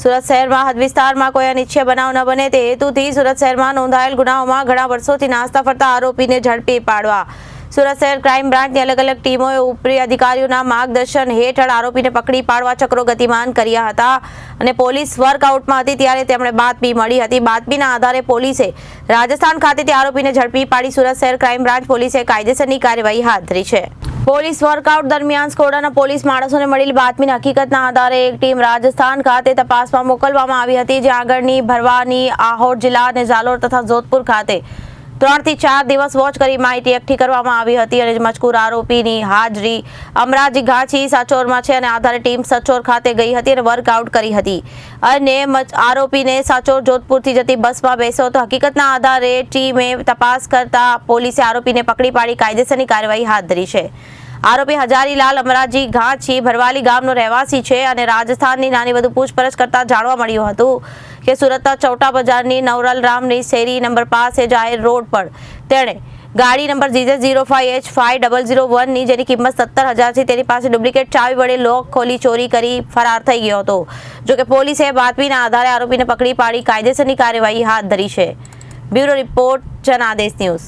સુરત શહેરમાં હદ વિસ્તારમાં કોઈ અનિચ્છનીય બનાવ ન બને તે હેતુથી સુરત શહેરમાં નોંધાયેલ ગુનાઓમાં ઘણા વર્ષોથી નાસ્તા ફરતા આરોપીને ઝડપી પાડવા સુરત શહેર ક્રાઇમ બ્રાન્ચની અલગ અલગ ટીમોએ ઉપરી અધિકારીઓના માર્ગદર્શન હેઠળ આરોપીને પકડી પાડવા ચક્રો ગતિમાન કર્યા હતા અને પોલીસ વર્કઆઉટમાં હતી ત્યારે તેમણે બાતમી મળી હતી. બાતમીના આધારે પોલીસે રાજસ્થાન ખાતેથી આરોપીને ઝડપી પાડી સુરત શહેર ક્રાઇમ બ્રાન્ચ પોલીસે કાયદેસરની કાર્યવાહી હાથ ધરી છે. પોલીસ વર્કઆઉટ દરમિયાન સ્કોડાના પોલીસ માણસોને મળેલી બાતમીના હકીકતના આધારે એક ટીમ રાજસ્થાન ખાતે તપાસમાં મોકલવામાં આવી હતી, જે આગળની ભરવાની, આહોર જિલ્લા અને ઝાલોર તથા જોધપુર ખાતે 3 થી 4 દિવસ વોચ કરી માહિતી એકઠી કરવામાં આવી હતી અને મજકૂર આરોપીની હાજરી અમરાજી ઘાંચી સાચોરમાં છે અને આધારે ટીમ સચોર ખાતે ગઈ હતી અને વર્કઆઉટ કરી હતી અને આરોપીને સાચોર જોધપુરથી જતી બસમાં બેસ્યો હતો. હકીકતના આધારે ટીમે તપાસ કરતા પોલીસે આરોપીને પકડી પાડી કાયદેસરની કાર્યવાહી હાથ ધરી છે. આરોપી હજારીલાલ અમરાજી ઘાંચી ભરવાલી ગામનો રહેવાસી છે અને રાજસ્થાનની નાની વધુ પૂછપરછ કરતા જાણવા મળ્યું હતું કે સુરતના ચૌટા બજારની નવરલ રામની શેરી નંબર પાસે જાહેર રોડ પર તેણે ગાડી નંબર GZ05H5001 ની જેની કિંમત 17,000 છે તેની પાસે ડુપ્લિકેટ ચાવી વડે લોક ખોલી ચોરી કરી ફરાર થઈ ગયો હતો. જોકે પોલીસે બાતમીના આધારે આરોપીને પકડી પાડી કાયદેસરની કાર્યવાહી હાથ ધરી છે. Bureau report, Janadesh news.